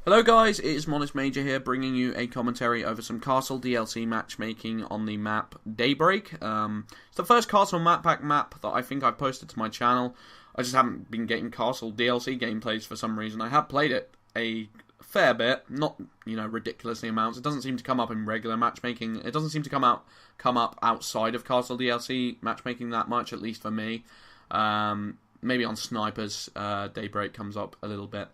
Hello guys, it is Modest Major here, bringing you a commentary over some Castle DLC matchmaking on the map Daybreak. It's the first Castle map pack map that I think I've posted to my channel. I just haven't been getting Castle DLC gameplays for some reason. I have played it a fair bit, not, ridiculously amounts. It doesn't seem to come up in regular matchmaking. It doesn't seem to come up outside of Castle DLC matchmaking that much, at least for me. Maybe on Snipers, Daybreak comes up a little bit.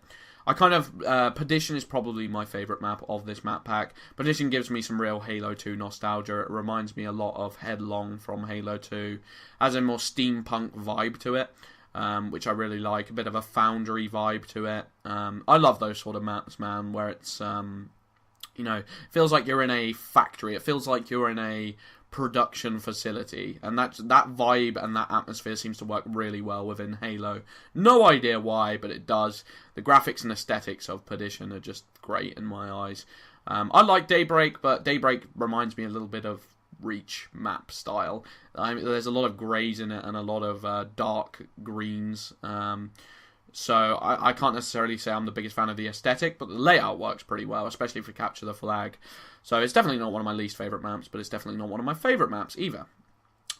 Perdition is probably my favourite map of this map pack. Perdition gives me some real Halo 2 nostalgia. It reminds me a lot of Headlong from Halo 2. Has a more steampunk vibe to it, which I really like. A bit of a Foundry vibe to it. I love those sort of maps, man, where it's, feels like you're in a factory. It feels like you're in a production facility, and that vibe and that atmosphere seems to work really well within Halo. No idea why, but it does. The graphics and aesthetics of Perdition are just great in my eyes. I like Daybreak, but Daybreak reminds me a little bit of Reach map style. There's a lot of greys in it and a lot of dark greens. So I can't necessarily say I'm the biggest fan of the aesthetic, but the layout works pretty well, especially if we capture the flag. So it's definitely not one of my least favourite maps, but it's definitely not one of my favourite maps either.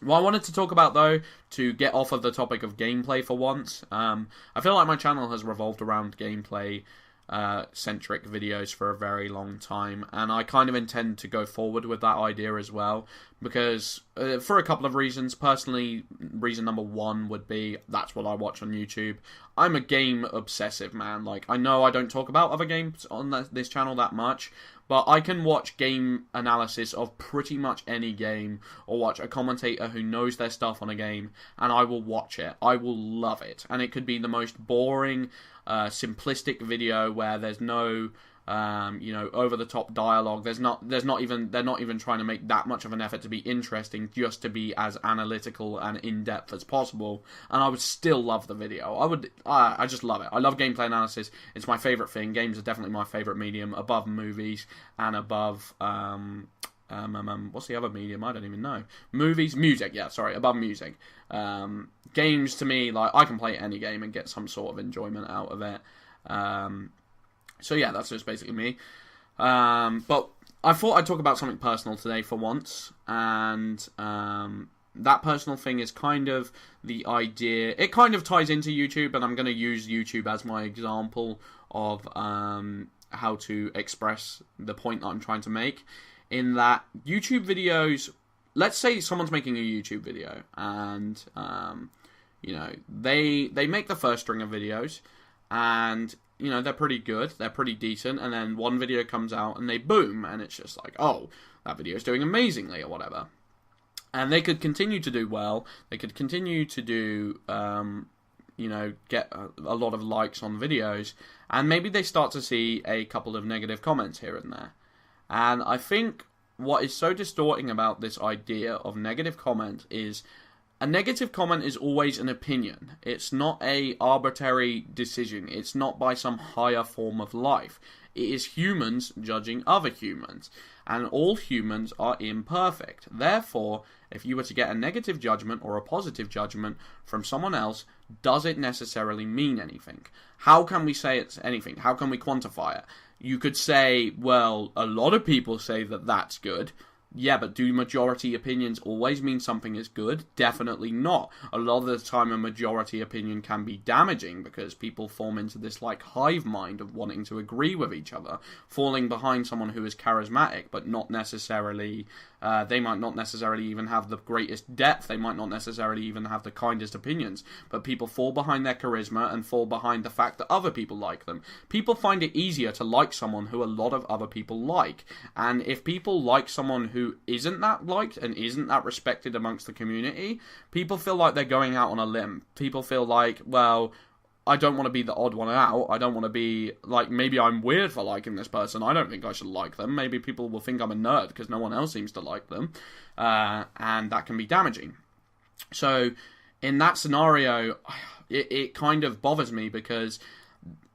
What I wanted to talk about, though, to get off of the topic of gameplay for once, I feel like my channel has revolved around gameplay centric videos for a very long time, and I kind of intend to go forward with that idea as well, because for a couple of reasons. Personally, reason number one would be that's what I watch on YouTube. I'm a game obsessive man. Like, I know I don't talk about other games on this channel that much, but I can watch game analysis of pretty much any game, or watch a commentator who knows their stuff on a game, and I will watch it. I will love it. And it could be the most boring, simplistic video where there's no, over-the-top dialogue. They're not even trying to make that much of an effort to be interesting, just to be as analytical and in-depth as possible, and I would still love the video. I just love it. I love gameplay analysis. It's my favourite thing. Games are definitely my favourite medium, above movies, and above, what's the other medium? I don't even know. Music, above music. Games, to me, like, I can play any game and get some sort of enjoyment out of it. So yeah, that's just basically me. But I thought I'd talk about something personal today for once, and that personal thing is kind of the idea. It kind of ties into YouTube, and I'm going to use YouTube as my example of how to express the point that I'm trying to make. In that YouTube videos, let's say someone's making a YouTube video, and they make the first string of videos, and they're pretty good, they're pretty decent, and then one video comes out and they boom, and it's just like, oh, that video is doing amazingly or whatever. And they could continue to do well, they could continue to do, get a lot of likes on videos, and maybe they start to see a couple of negative comments here and there. And I think what is so distorting about this idea of negative comment is a negative comment is always an opinion. It's not an arbitrary decision. It's not by some higher form of life. It is humans judging other humans. And all humans are imperfect. Therefore, if you were to get a negative judgment or a positive judgment from someone else, does it necessarily mean anything? How can we say it's anything? How can we quantify it? You could say, well, a lot of people say that that's good. Yeah, but do majority opinions always mean something is good? Definitely not. A lot of the time a majority opinion can be damaging because people form into this like hive mind of wanting to agree with each other, falling behind someone who is charismatic, but not necessarily, they might not necessarily even have the greatest depth, they might not necessarily even have the kindest opinions, but people fall behind their charisma and fall behind the fact that other people like them. People find it easier to like someone who a lot of other people like, and if people like someone who isn't that liked and isn't that respected amongst the community, people feel like they're going out on a limb. People feel like, well, I don't want to be the odd one out. I don't want to be, like, maybe I'm weird for liking this person. I don't think I should like them. Maybe people will think I'm a nerd because no one else seems to like them. And that can be damaging. So, in that scenario, it kind of bothers me because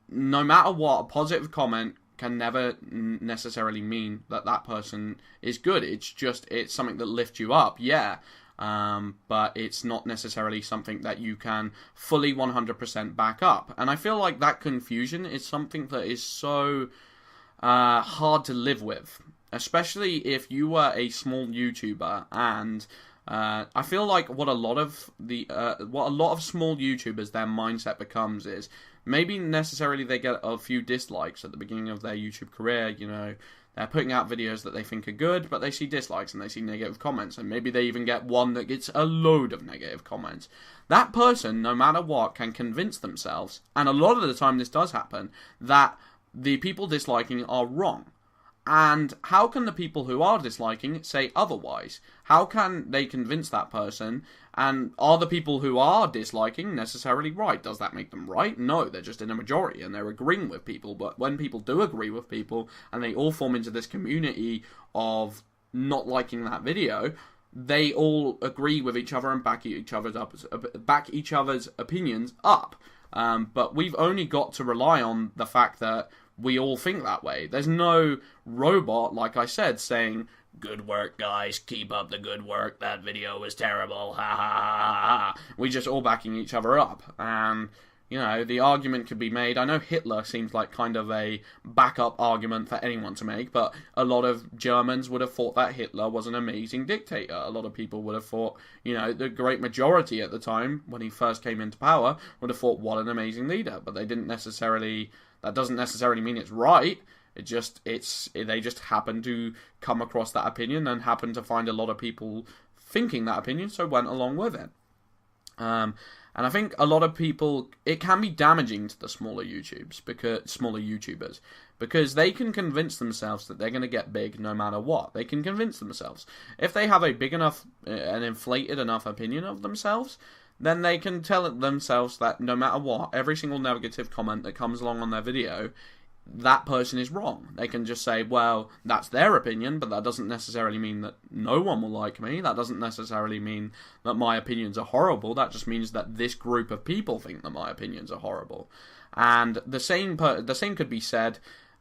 no matter what, a positive comment can never necessarily mean that that person is good. It's something that lifts you up, yeah. But it's not necessarily something that you can fully 100% back up. And I feel like that confusion is something that is so hard to live with, especially if you were a small YouTuber. And I feel like what a lot of small YouTubers, their mindset becomes is maybe necessarily they get a few dislikes at the beginning of their YouTube career. You know, they're putting out videos that they think are good, but they see dislikes and they see negative comments, and maybe they even get one that gets a load of negative comments. That person, no matter what, can convince themselves, and a lot of the time this does happen, that the people disliking are wrong. And how can the people who are disliking say otherwise? How can they convince that person? And are the people who are disliking necessarily right? Does that make them right? No, they're just in a majority and they're agreeing with people. But when people do agree with people and they all form into this community of not liking that video, they all agree with each other and back each other's opinions up. But we've only got to rely on the fact that we all think that way. There's no robot, like I said, saying, "Good work, guys, keep up the good work, that video was terrible, ha ha ha ha." We just all backing each other up. And, you know, the argument could be made. I know Hitler seems like kind of a backup argument for anyone to make, but a lot of Germans would have thought that Hitler was an amazing dictator. A lot of people would have thought, you know, the great majority at the time, when he first came into power, would have thought, what an amazing leader. But they didn't necessarily... That doesn't necessarily mean it's right. They just happen to come across that opinion and happen to find a lot of people thinking that opinion, so went along with it. And I think a lot of people, it can be damaging to the smaller YouTubers, because they can convince themselves that they're going to get big no matter what. They can convince themselves. If they have a big enough, an inflated enough opinion of themselves, then they can tell themselves that no matter what, every single negative comment that comes along on their video, that person is wrong. They can just say, well, that's their opinion, but that doesn't necessarily mean that no one will like me. That doesn't necessarily mean that my opinions are horrible. That just means that this group of people think that my opinions are horrible. And the same could be said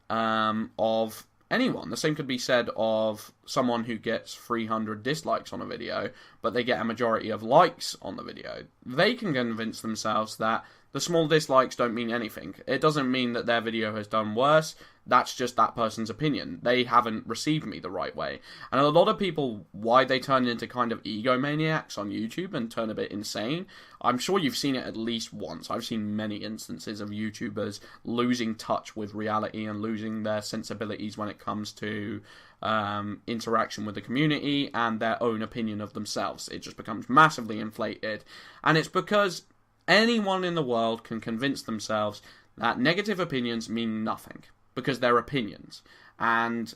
of anyone. The same could be said of someone who gets 300 dislikes on a video, but they get a majority of likes on the video. They can convince themselves that the small dislikes don't mean anything. It doesn't mean that their video has done worse. That's just that person's opinion. They haven't received me the right way. And a lot of people, why they turn into kind of egomaniacs on YouTube and turn a bit insane, I'm sure you've seen it at least once. I've seen many instances of YouTubers losing touch with reality and losing their sensibilities when it comes to interaction with the community and their own opinion of themselves. It just becomes massively inflated. And it's because anyone in the world can convince themselves that negative opinions mean nothing, because they're opinions. And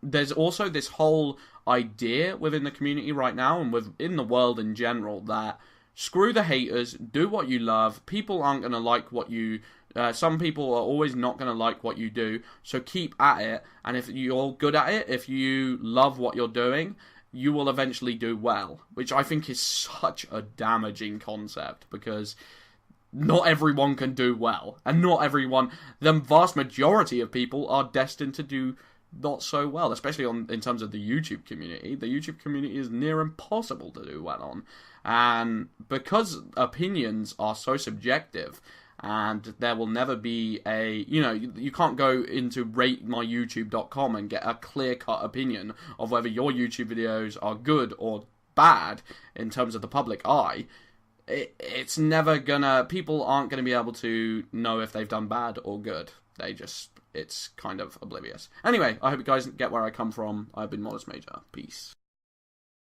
there's also this whole idea within the community right now and within the world in general that screw the haters, do what you love, people aren't going to like what you... some people are always not going to like what you do, so keep at it, and if you're good at it, if you love what you're doing, you will eventually do well, which I think is such a damaging concept, because not everyone can do well, and not everyone, the vast majority of people are destined to do not so well, especially in terms of the YouTube community. The YouTube community is near impossible to do well on, and because opinions are so subjective, and there will never be a, you know, you can't go into ratemyyoutube.com and get a clear-cut opinion of whether your YouTube videos are good or bad in terms of the public eye. It's never gonna, people aren't gonna be able to know if they've done bad or good. It's kind of oblivious. Anyway, I hope you guys get where I come from. I've been Modest Major. Peace.